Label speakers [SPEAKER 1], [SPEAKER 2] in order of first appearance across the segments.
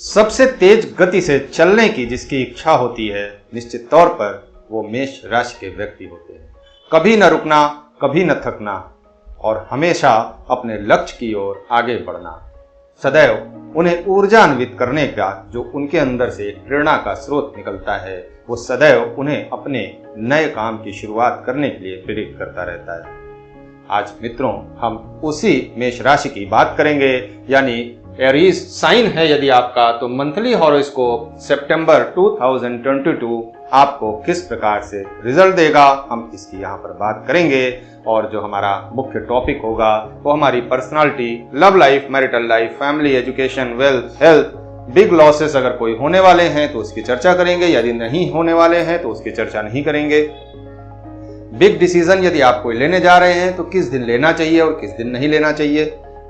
[SPEAKER 1] सबसे तेज गति से चलने की जिसकी इच्छा होती है, निश्चित तौर पर वो मेष राशि के व्यक्ति होते हैं। कभी न रुकना, कभी न थकना और हमेशा अपने लक्ष्य की ओर आगे बढ़ना, सदैव उन्हें ऊर्जान्वित करने का जो उनके अंदर से एक प्रेरणा का स्रोत निकलता है, वो सदैव उन्हें अपने नए काम की शुरुआत करने के लिए प्रेरित करता रहता है। आज मित्रों, हम उसी मेष राशि की बात करेंगे, यानी एरीज साइन है यदि आपका, तो मंथली हॉरोस्कोप सितंबर 2022 आपको किस प्रकार से रिजल्ट देगा, हम इसकी यहाँ पर बात करेंगे। और जो हमारा मुख्य टॉपिक होगा वो हमारी personality, love life, marital life, family, education, wealth, health, big losses अगर कोई होने वाले हैं तो उसकी चर्चा करेंगे, यदि नहीं होने वाले हैं तो उसकी चर्चा नहीं करेंगे। बिग डिसीजन यदि आप कोई लेने जा रहे हैं तो किस दिन लेना चाहिए और किस दिन नहीं लेना चाहिए।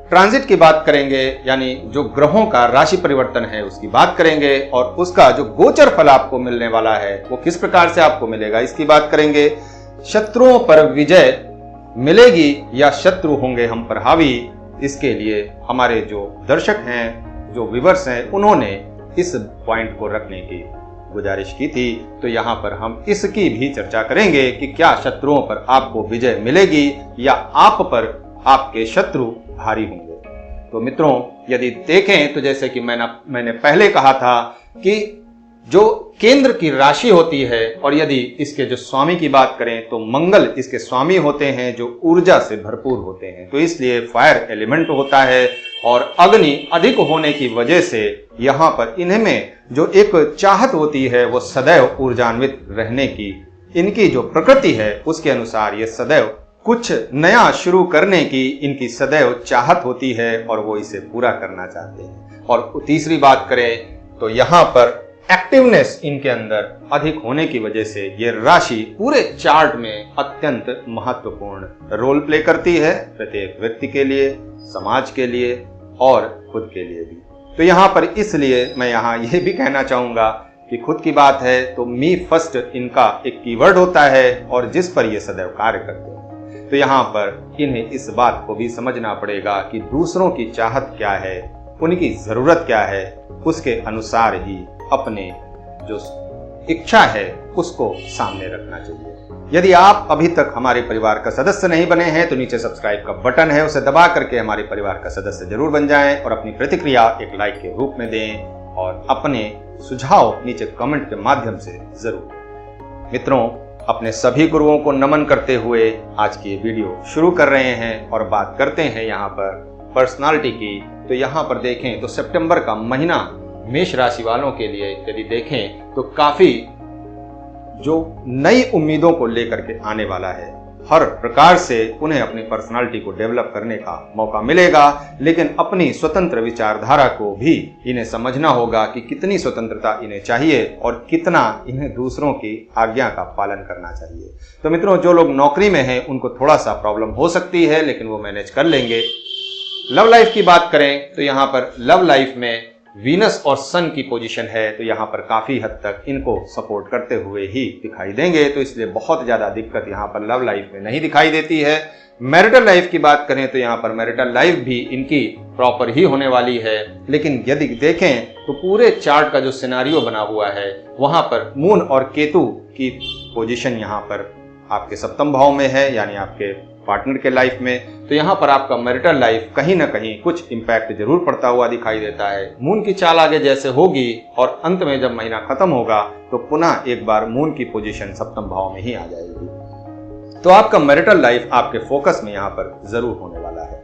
[SPEAKER 1] ट्रांजिट की बात करेंगे, यानी जो ग्रहों का राशि परिवर्तन है उसकी बात करेंगे, और उसका जो गोचर फल आपको मिलने वाला है वो किस प्रकार से आपको मिलेगा इसकी बात करेंगे। शत्रुओं पर विजय मिलेगी या शत्रु होंगे हम पर हावी, इसके लिए हमारे जो दर्शक हैं, जो व्यूअर्स हैं, उन्होंने इस पॉइंट को रखने की गुजारिश की थी। तो यहाँ पर हम इसकी भी चर्चा करेंगे कि क्या शत्रुओं पर आपको विजय मिलेगी या आप पर आपके शत्रु भारी होंगे। तो मित्रों, यदि देखें तो जैसे कि मैंने पहले कहा था कि जो केंद्र की राशि होती है, और यदि इसके जो स्वामी की बात करें तो मंगल इसके स्वामी होते हैं, जो ऊर्जा से भरपूर होते हैं, तो इसलिए फायर एलिमेंट होता है, और अग्नि अधिक होने की वजह से यहाँ पर इनमें जो एक चाहत होती है वो सदैव ऊर्जान्वित रहने की, इनकी जो प्रकृति है उसके अनुसार ये सदैव कुछ नया शुरू करने की इनकी सदैव चाहत होती है और वो इसे पूरा करना चाहते हैं। और तीसरी बात करें तो यहाँ पर एक्टिवनेस इनके अंदर अधिक होने की वजह से ये राशि पूरे चार्ट में अत्यंत महत्वपूर्ण रोल प्ले करती है, प्रत्येक व्यक्ति के लिए, समाज के लिए और खुद के लिए भी। तो यहाँ पर इसलिए मैं यहाँ ये भी कहना चाहूँगा कि खुद की बात है तो मी फर्स्ट इनका एक कीवर्ड होता है, और जिस पर ये सदैव कार्य करते हैं। तो यहाँ पर इन्हें इस बात को भी समझना पड़ेगा कि दूसरों की चाहत क्या है, उनकी ज़रूरत क्या है, उसके अनुसार ही अपने जो इच्छा है उसको सामने रखना चाहिए। यदि आप अभी तक हमारे परिवार का सदस्य नहीं बने हैं तो नीचे सब्सक्राइब का बटन है, उसे दबा करके हमारे परिवार का सदस्य जरूर बन जाएं, और अपनी प्रतिक्रिया एक लाइक के रूप में दें, और अपने सुझाव नीचे कमेंट के माध्यम से जरूर। मित्रों, अपने सभी गुरुओं को नमन करते हुए आज की ये वीडियो शुरू कर रहे हैं और बात करते हैं यहाँ पर पर्सनालिटी की। तो यहाँ पर देखें तो सितंबर का महीना मेष राशि वालों के लिए यदि देखें तो काफी जो नई उम्मीदों को लेकर के आने वाला है, हर प्रकार से उन्हें अपनी पर्सनालिटी को डेवलप करने का मौका मिलेगा, लेकिन अपनी स्वतंत्र विचारधारा को भी इन्हें समझना होगा कि कितनी स्वतंत्रता इन्हें चाहिए और कितना इन्हें दूसरों की आज्ञा का पालन करना चाहिए। तो मित्रों, जो लोग नौकरी में हैं उनको थोड़ा सा प्रॉब्लम हो सकती है, लेकिन वो मैनेज कर लेंगे। लव लाइफ की बात करें तो यहाँ पर लव लाइफ में वीनस और सन की पोजीशन है, तो यहाँ पर काफी हद तक इनको सपोर्ट करते हुए ही दिखाई देंगे, तो इसलिए बहुत ज्यादा दिक्कत यहाँ पर लव लाइफ में नहीं दिखाई देती है। मैरिटल लाइफ की बात करें तो यहाँ पर मैरिटल लाइफ भी इनकी प्रॉपर ही होने वाली है, लेकिन यदि देखें तो पूरे चार्ट का जो सिनारियो बना हुआ है वहां पर मून और केतु की पोजीशन यहाँ पर आपके सप्तम भाव में है, यानी आपके पार्टनर के लाइफ में। तो यहाँ पर आपका मैरिटल लाइफ कहीं ना कहीं कुछ इम्पैक्ट जरूर पड़ता हुआ दिखाई देता है। मून की चाल आगे जैसे होगी और अंत में जब महीना खत्म होगा तो पुनः एक बार मून की पोजीशन सप्तम भाव में ही आ जाएगी। तो आपका मैरिटल लाइफ आपके फोकस में यहाँ पर जरूर होने वाला है।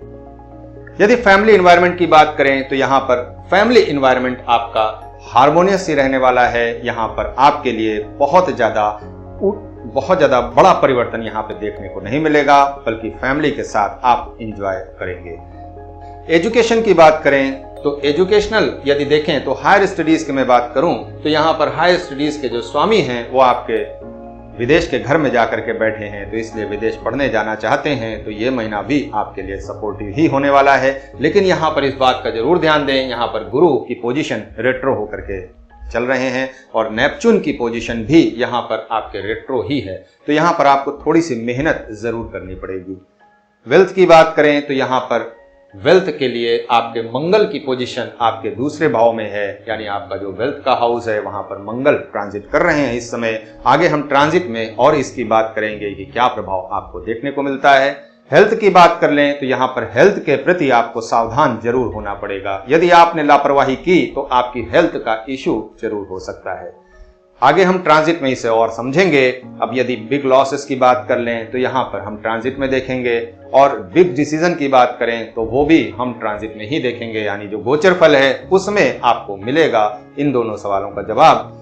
[SPEAKER 1] यदि फैमिली एनवायरनमेंट की बात करें तो यहाँ पर फैमिली एनवायरनमेंट आपका हार्मोनियस ही रहने वाला है। यहाँ पर आपके लिए बहुत ज्यादा बड़ा परिवर्तन यहाँ पे देखने को नहीं मिलेगा, बल्कि फैमिली के साथ आप एंजॉय करेंगे। एजुकेशन की बात करें तो एजुकेशनल यदि देखें तो हायर स्टडीज की मैं बात करूं तो यहाँ पर हायर स्टडीज के जो स्वामी हैं वो आपके विदेश के घर में जाकर के बैठे हैं, तो इसलिए विदेश पढ़ने जाना चाहते हैं तो ये महीना भी आपके लिए सपोर्टिव ही होने वाला है। लेकिन यहाँ पर इस बात का जरूर ध्यान दें, यहाँ पर गुरु की पोजीशन रेट्रो होकर के चल रहे हैं और नेपच्यून की पोजीशन भी यहाँ पर आपके रेट्रो ही है, तो यहाँ पर आपको थोड़ी सी मेहनत जरूर करनी पड़ेगी। वेल्थ की बात करें तो यहाँ पर वेल्थ के लिए आपके मंगल की पोजीशन आपके दूसरे भाव में है, यानी आपका जो वेल्थ का हाउस है वहां पर मंगल ट्रांजिट कर रहे हैं इस समय। आगे हम ट्रांजिट में और इसकी बात करेंगे कि क्या प्रभाव आपको देखने को मिलता है। हेल्थ की बात कर लें तो यहाँ पर हेल्थ के प्रति आपको सावधान जरूर होना पड़ेगा। यदि आपने लापरवाही की तो आपकी हेल्थ का इश्यू जरूर हो सकता है। आगे हम ट्रांजिट में इसे और समझेंगे। अब यदि बिग लॉसेस की बात कर लें तो यहाँ पर हम ट्रांजिट में देखेंगे, और बिग डिसीजन की बात करें तो वो भी हम ट्रांजिट में ही देखेंगे, यानी जो गोचर फल है उसमें आपको मिलेगा इन दोनों सवालों का जवाब।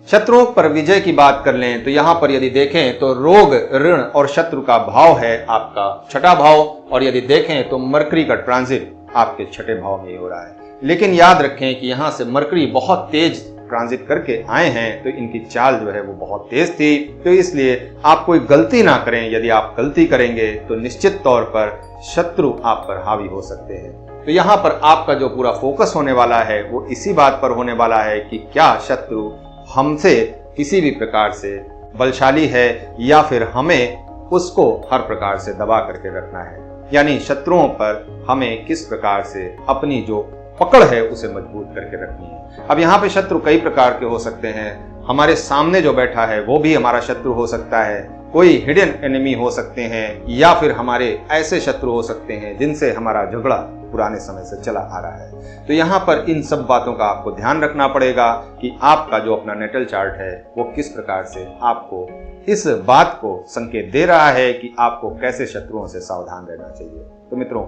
[SPEAKER 1] शत्रुओं पर विजय की बात कर लें तो यहाँ पर यदि देखें तो रोग, ऋण और शत्रु का भाव है आपका छठा भाव, और यदि देखें तो मरकरी का ट्रांजिट आपके छठे भाव में ही हो रहा है। लेकिन याद रखें कि यहाँ से मरकरी बहुत तेज ट्रांजिट करके आए हैं तो इनकी चाल जो है वो बहुत तेज थी, तो इसलिए आप कोई गलती ना करें। यदि आप गलती करेंगे तो निश्चित तौर पर शत्रु आप पर हावी हो सकते हैं। तो यहाँ पर आपका जो पूरा फोकस होने वाला है वो इसी बात पर होने वाला है कि क्या शत्रु हमसे किसी भी प्रकार से बलशाली है या फिर हमें उसको हर प्रकार से दबा करके रखना है, यानी शत्रुओं पर हमें किस प्रकार से अपनी जो पकड़ है उसे मजबूत करके रखनी है। अब यहाँ पे शत्रु कई प्रकार के हो सकते हैं। हमारे सामने जो बैठा है वो भी हमारा शत्रु हो सकता है, कोई हिडन एनिमी हो सकते हैं, या फिर हमारे ऐसे शत्रु हो सकते हैं जिनसे हमारा झगड़ा पुराने समय से चला आ रहा है। तो यहाँ पर इन सब बातों का आपको ध्यान रखना पड़ेगा कि आपका जो अपना नेटल चार्ट है वो किस प्रकार से आपको इस बात को संकेत दे रहा है कि आपको कैसे शत्रुओं से सावधान रहना चाहिए। तो मित्रों,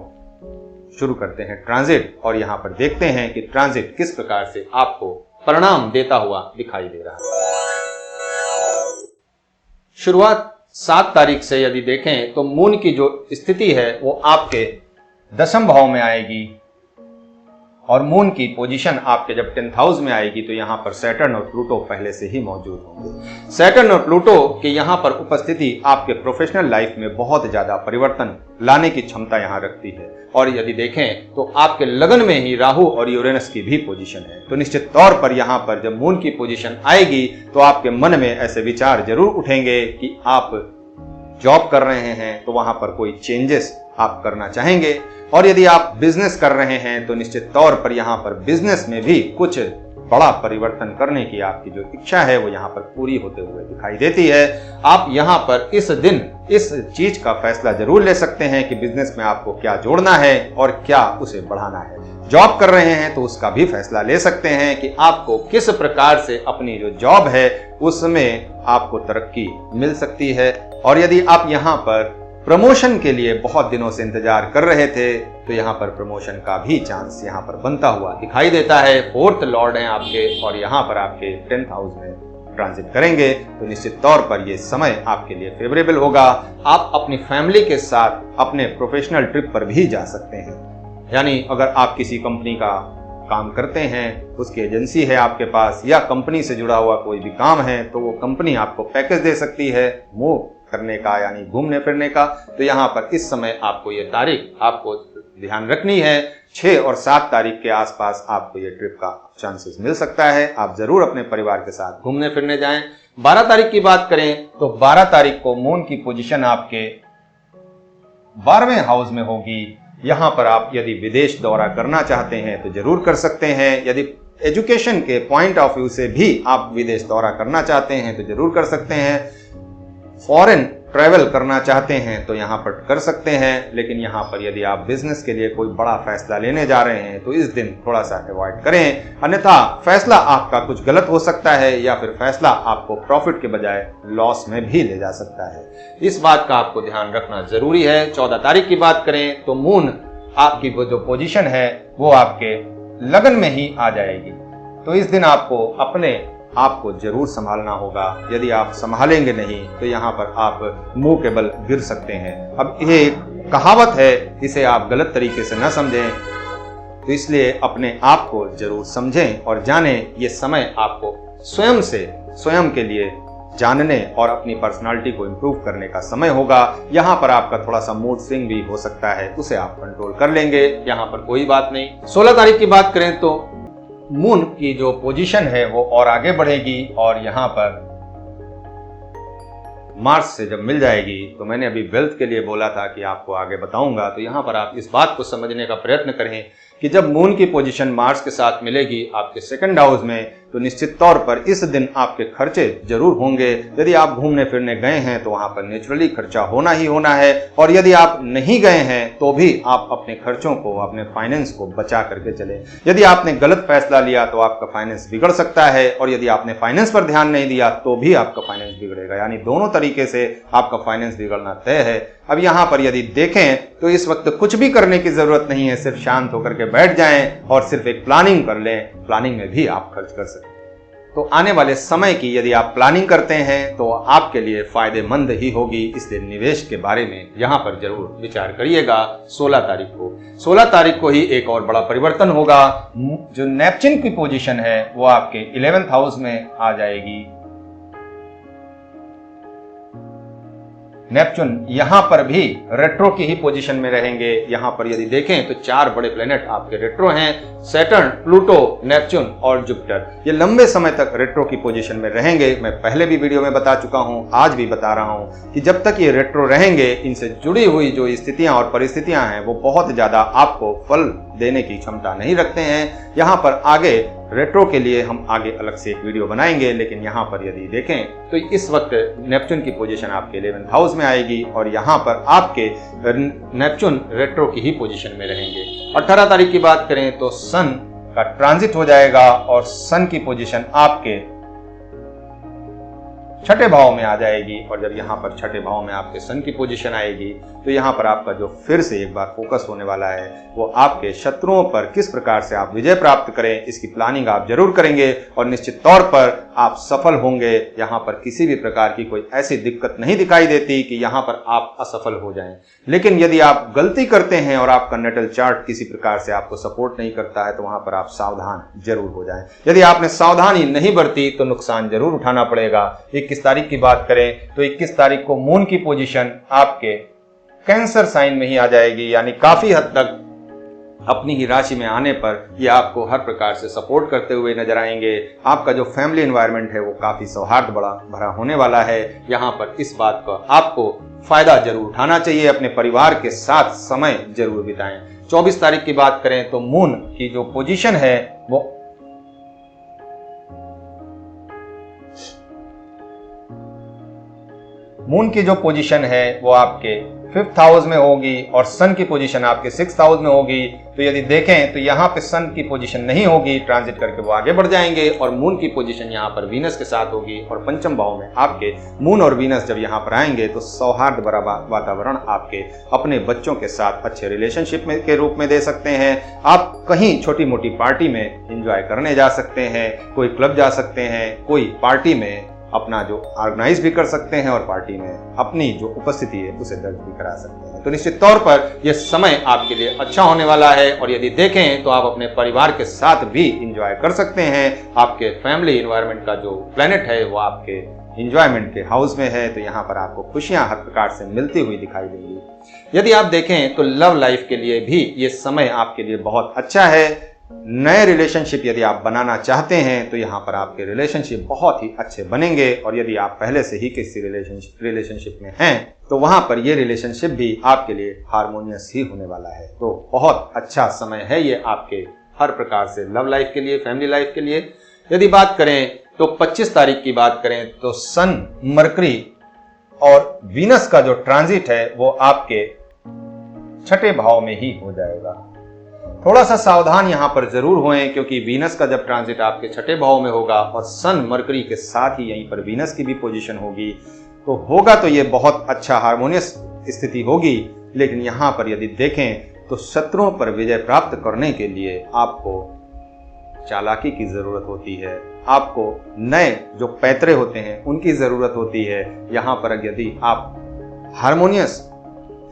[SPEAKER 1] शुरू करते हैं ट्रांजिट, और यहाँ पर देखते हैं कि ट्रांजिट किस प्रकार से आपको परिणाम देता हुआ दिखाई दे रहा है। शुरुआत 7 तारीख से यदि देखें तो मून की जो स्थिति है वो आपके 10वें भाव में आएगी, और मून की पोजीशन आपके जब 10th हाउस में आएगी तो यहाँ पर सैटर्न और प्लूटो पहले से ही मौजूद होंगे। सैटर्न और प्लूटो की यहाँ पर उपस्थिति आपके प्रोफेशनल लाइफ में बहुत ज्यादा परिवर्तन लाने की क्षमता यहाँ रखती है। और यदि देखें तो आपके लगन में ही राहु और यूरेनस की भी पोजीशन है, तो निश्चित तौर पर यहाँ पर जब मून की पोजीशन आएगी तो आपके मन में ऐसे विचार जरूर उठेंगे कि आप जॉब कर रहे हैं तो वहां पर कोई चेंजेस आप करना चाहेंगे, और यदि आप बिजनेस कर रहे हैं तो निश्चित तौर पर यहाँ पर बिजनेस में भी कुछ बड़ा परिवर्तन करने की आपकी जो इच्छा है वो यहाँ पर पूरी होते हुए दिखाई देती है। आप यहाँ पर इस दिन इस चीज का फैसला जरूर ले सकते हैं कि बिजनेस में आपको क्या जोड़ना है और क्या उसे बढ़ाना है। जॉब कर रहे हैं तो उसका भी फैसला ले सकते हैं कि आपको किस प्रकार से अपनी जो जॉब है उसमें आपको तरक्की मिल सकती है। और यदि आप यहाँ पर प्रमोशन के लिए बहुत दिनों से इंतजार कर रहे थे तो यहाँ पर प्रमोशन का भी चांस यहाँ पर बनता हुआ दिखाई देता है। 4th लॉर्ड हैं आपके, और यहाँ पर आपके 10th हाउस में ट्रांजिट करेंगे तो निश्चित तौर पर ये समय आपके लिए फेवरेबल होगा। आप अपनी फैमिली के साथ अपने प्रोफेशनल ट्रिप पर भी जा सकते हैं, यानी अगर आप किसी कंपनी का काम करते हैं, उसकी एजेंसी है आपके पास, या कंपनी से जुड़ा हुआ कोई भी काम है तो वो कंपनी आपको पैकेज दे सकती है मूव करने का, यानी घूमने फिरने का। तो यहाँ पर इस समय आपको ये तारीख आपको ध्यान रखनी है। 6 और 7 तारीख के आसपास आपको ये ट्रिप का चांसेस मिल सकता है। आप जरूर अपने परिवार के साथ घूमने फिरने जाएं। 12 तारीख की बात करें तो 12 तारीख को मून की पोजीशन आपके 12वें हाउस में होगी। यहाँ पर आप यदि विदेश दौरा करना चाहते हैं तो जरूर कर सकते हैं। यदि एजुकेशन के पॉइंट ऑफ व्यू से भी आप विदेश दौरा करना चाहते हैं तो जरूर कर सकते हैं। फॉरेन ट्रैवल करना चाहते हैं तो यहाँ पर कर सकते हैं। लेकिन यहाँ पर यदि आप बिजनेस के लिए कोई बड़ा फैसला लेने जा रहे हैं तो इस दिन थोड़ा सा अवॉइड करें, अन्यथा फैसला आपका कुछ गलत हो सकता है या फिर फैसला आपको प्रॉफिट के बजाय लॉस में भी ले जा सकता है। इस बात का आपको ध्यान रखना जरूरी है। 14 तारीख की बात करें तो मून आपकी जो पोजीशन है वो आपके लगन में ही आ जाएगी, तो इस दिन आपको अपने आपको जरूर संभालना होगा। यदि आप संभालेंगे नहीं तो यहाँ पर आप मुंह के बल गिर सकते हैं। अब ये एक कहावत है, इसे आप गलत तरीके से न समझें, तो इसलिए अपने आप को जरूर समझें और जानें। ये समय आपको स्वयं के लिए जानने और अपनी पर्सनालिटी को इम्प्रूव करने का समय होगा। यहाँ पर आपका थोड़ा सा मूड स्विंग भी हो सकता है, उसे आप कंट्रोल कर लेंगे, यहाँ पर कोई बात नहीं। 16 तारीख की बात करें तो मून की जो पोजीशन है वो और आगे बढ़ेगी, और यहाँ पर मार्स से जब मिल जाएगी, तो मैंने अभी वेल्थ के लिए बोला था कि आपको आगे बताऊंगा, तो यहाँ पर आप इस बात को समझने का प्रयत्न करें कि जब मून की पोजीशन मार्स के साथ मिलेगी आपके सेकंड हाउस में, तो निश्चित तौर पर इस दिन आपके खर्चे जरूर होंगे। यदि आप घूमने फिरने गए हैं तो वहां पर नेचुरली खर्चा होना ही होना है, और यदि आप नहीं गए हैं तो भी आप अपने खर्चों को, अपने फाइनेंस को बचा करके चलें। यदि आपने गलत फैसला लिया तो आपका फाइनेंस बिगड़ सकता है, और यदि आपने फाइनेंस पर ध्यान नहीं दिया तो भी आपका फाइनेंस बिगड़ेगा, यानी दोनों तरीके से आपका फाइनेंस बिगड़ना तय है। अब यहाँ पर यदि देखें तो इस वक्त कुछ भी करने की जरूरत नहीं है, सिर्फ शांत होकर के बैठ जाएं और सिर्फ एक प्लानिंग कर लें। प्लानिंग में भी आप खर्च कर सकते हैं। तो आने वाले समय की यदि आप प्लानिंग करते हैं तो आपके लिए फायदेमंद ही होगी, इसलिए निवेश के बारे में यहाँ पर जरूर विचार करिएगा। 16 तारीख को 16 तारीख को ही एक और बड़ा परिवर्तन होगा। जो नेपच्यून की पोजीशन है वो आपके 11th हाउस में आ जाएगी। नेपच्यून यहां पर भी रेट्रो की ही पोजीशन में रहेंगे। यहां पर यदि देखें तो 4 बड़े प्लेनेट आपके रेट्रो हैं, सैटर्न, प्लूटो, नेपच्यून और जुपिटर। ये लंबे समय तक रेट्रो की पोजीशन में रहेंगे। मैं पहले भी वीडियो में बता चुका हूं, आज भी बता रहा हूं कि जब तक ये रेट्रो रहेंगे, इनसे जुड़ी हुई जो स्थितियां और परिस्थितियां हैं वो बहुत ज्यादा आपको फल देने की क्षमता नहीं रखते हैं। यहाँ पर आगे रेट्रो के लिए हम आगे अलग से एक वीडियो बनाएंगे, लेकिन यहाँ पर यदि देखें तो इस वक्त नेपच्यून की पोजीशन आपके 11th हाउस में आएगी, और यहाँ पर आपके नेपच्यून रेट्रो की ही पोजीशन में रहेंगे। 18 तारीख की बात करें तो सन का ट्रांजिट हो जाएगा, और सन की पोजीशन आपके 6ठे भाव में आ जाएगी। और जब यहाँ पर 6ठे भाव में आपके सन की पोजीशन आएगी, तो यहाँ पर आपका जो फिर से एक बार फोकस होने वाला है वो आपके शत्रुओं पर किस प्रकार से आप विजय प्राप्त करें, इसकी प्लानिंग आप जरूर करेंगे, और निश्चित तौर पर आप सफल होंगे। यहाँ पर किसी भी प्रकार की कोई ऐसी दिक्कत नहीं दिखाई देती कि यहाँ पर आप असफल हो जाएं। लेकिन यदि आप गलती करते हैं और आपका नेटल चार्ट किसी प्रकार से आपको सपोर्ट नहीं करता है, तो वहां पर आप सावधान जरूर हो जाएं। यदि आपने सावधानी नहीं बरती तो नुकसान जरूर उठाना पड़ेगा। 21 तारीख की बात करें तो 21 तारीख को मून की पोजीशन आपके कैंसर साइन में ही आ जाएगी, यानी काफी हद तक अपनी ही राशि में आने पर ये आपको हर प्रकार से सपोर्ट करते हुए नजर आएंगे। आपका जो फैमिली एनवायरनमेंट है वो काफी सौहार्द भरा होने वाला है। यहाँ पर इस बात का आपको फायदा जरूर उठाना चाहिए, अपने परिवार के साथ समय जरूर बिताएं। 24 तारीख की बात करें तो मून की जो पोजीशन है वो आपके 5th हाउस में होगी, और सन की पोजीशन आपके 6th हाउस में होगी। तो यदि देखें तो यहाँ पे सन की पोजीशन नहीं होगी, ट्रांजिट करके वो आगे बढ़ जाएंगे, और मून की पोजीशन यहाँ पर वीनस के साथ होगी। और पंचम भाव में आपके मून और वीनस जब यहाँ पर आएंगे तो सौहार्द भरा वातावरण आपके अपने बच्चों के साथ अच्छे रिलेशनशिप के रूप में दे सकते हैं। आप कहीं छोटी मोटी पार्टी में एंजॉय करने जा सकते हैं, कोई क्लब जा सकते हैं, कोई पार्टी में अपना जो ऑर्गेनाइज भी कर सकते हैं, और पार्टी में अपनी जो उपस्थिति है उसे दर्ज भी करा सकते हैं। तो निश्चित तौर पर यह समय आपके लिए अच्छा होने वाला है। और यदि देखें तो आप अपने परिवार के साथ भी एंजॉय कर सकते हैं। आपके फैमिली एनवायरनमेंट का जो प्लेनेट है वो आपके एंजॉयमेंट के हाउस में है, तो यहाँ पर आपको खुशियां हर प्रकार से मिलती हुई दिखाई देंगी। यदि आप देखें तो लव लाइफ के लिए भी ये समय आपके लिए बहुत अच्छा है। नए रिलेशनशिप यदि आप बनाना चाहते हैं तो यहाँ पर आपके रिलेशनशिप बहुत ही अच्छे बनेंगे, और यदि आप पहले से ही किसी रिलेशनशिप में हैं तो वहां पर ये रिलेशनशिप भी आपके लिए हार्मोनियस ही होने वाला है। तो बहुत अच्छा समय है ये आपके हर प्रकार से लव लाइफ के लिए, फैमिली लाइफ के लिए। यदि बात करें तो 25 तारीख की बात करें तो सन, मरकरी और वीनस का जो ट्रांजिट है वो आपके 6ठे भाव में ही हो जाएगा। थोड़ा सा सावधान यहाँ पर जरूर होएं, क्योंकि वीनस का जब ट्रांजिट आपके 6ठे भाव में होगा और सन मरकरी के साथ ही यहीं पर वीनस की भी पोजीशन होगी, तो ये बहुत अच्छा हार्मोनियस स्थिति होगी। लेकिन यहाँ पर यदि देखें तो शत्रुओं पर विजय प्राप्त करने के लिए आपको चालाकी की जरूरत होती है, आपको नए जो पैतरे होते हैं उनकी जरूरत होती है। यहाँ पर यदि आप हार्मोनियस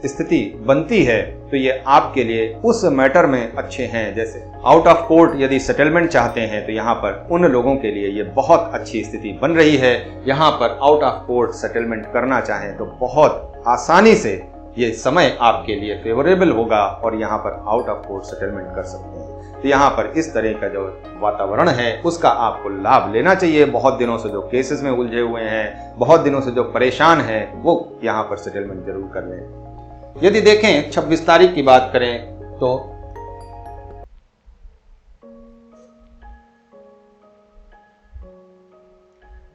[SPEAKER 1] स्थिति बनती है तो ये आपके लिए उस मैटर में अच्छे हैं। जैसे आउट ऑफ कोर्ट यदि सेटलमेंट चाहते हैं तो यहाँ पर उन लोगों के लिए ये बहुत अच्छी स्थिति बन रही है। यहाँ पर आउट ऑफ कोर्ट सेटलमेंट करना चाहें तो बहुत आसानी से ये समय आपके लिए फेवरेबल होगा, और यहाँ पर आउट ऑफ कोर्ट सेटलमेंट कर सकते हैं। तो यहाँ पर इस तरह का जो वातावरण है उसका आपको लाभ लेना चाहिए। बहुत दिनों से जो केसेस में उलझे हुए हैं, बहुत दिनों से जो परेशान हैं, वो यहाँ पर सेटलमेंट जरूर कर लें। यदि देखें 26 तारीख की बात करें तो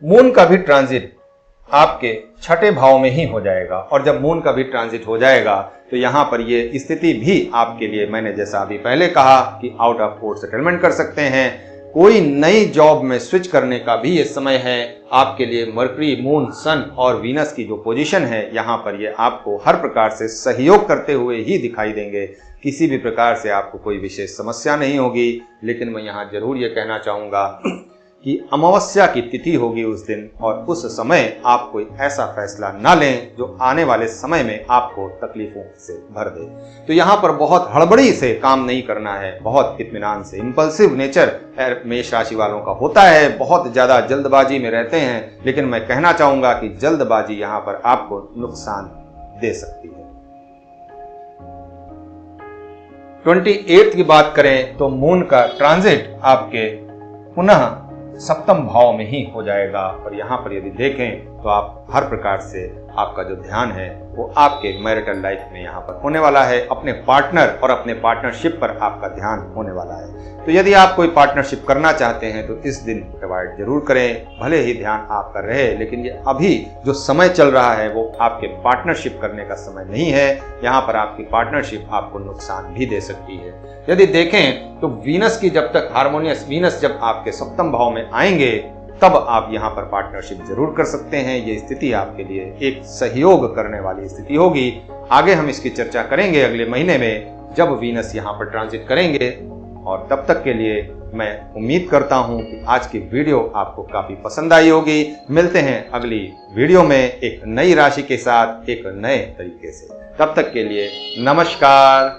[SPEAKER 1] मून का भी ट्रांजिट आपके छठे भाव में ही हो जाएगा, और जब मून का भी ट्रांजिट हो जाएगा तो यहाँ पर ये स्थिति भी आपके लिए, मैंने जैसा अभी पहले कहा कि आउट ऑफ कोर्ट सेटलमेंट कर सकते हैं। कोई नई जॉब में स्विच करने का भी ये समय है आपके लिए। मरकरी, मून, सन और वीनस की जो पोजीशन है यहाँ पर ये आपको हर प्रकार से सहयोग करते हुए ही दिखाई देंगे। किसी भी प्रकार से आपको कोई विशेष समस्या नहीं होगी। लेकिन मैं यहाँ जरूर ये कहना चाहूँगा कि अमावस्या की तिथि होगी उस दिन, और उस समय आप कोई ऐसा फैसला ना लें जो आने वाले समय में आपको तकलीफों से भर दे। तो यहाँ पर बहुत हड़बड़ी से काम नहीं करना है, बहुत इत्मीनान से। इम्पल्सिव नेचर मेष राशि वालों का होता है, बहुत ज़्यादा जल्दबाजी में रहते हैं, लेकिन मैं कहना चाहूँगा कि जल्दबाजी यहाँ पर आपको नुकसान दे सकती है। 28 की बात करें तो मून का ट्रांजिट आपके पुनः सप्तम भाव में ही हो जाएगा, और यहाँ पर यदि देखें तो आप हर प्रकार से आपका जो ध्यान है वो आपके मैरिटल लाइफ में यहाँ पर होने वाला है। अपने पार्टनर और अपने पार्टनरशिप पर आपका ध्यान होने वाला है। तो यदि आप कोई पार्टनरशिप करना चाहते हैं तो इस दिन अवॉइड जरूर करें। भले ही ध्यान आपका रहे, लेकिन ये अभी जो समय चल रहा है वो आपके पार्टनरशिप करने का समय नहीं है। यहाँ पर आपकी पार्टनरशिप आपको नुकसान भी दे सकती है। यदि देखें तो वीनस की जब तक हार्मोनियस वीनस जब आपके सप्तम भाव में आएंगे तब आप यहाँ पर पार्टनरशिप जरूर कर सकते हैं। ये स्थिति आपके लिए एक सहयोग करने वाली स्थिति होगी। आगे हम इसकी चर्चा करेंगे अगले महीने में जब वीनस यहाँ पर ट्रांजिट करेंगे। और तब तक के लिए मैं उम्मीद करता हूँ कि आज की वीडियो आपको काफी पसंद आई होगी। मिलते हैं अगली वीडियो में एक नई राशि के साथ, एक नए तरीके से। तब तक के लिए नमस्कार।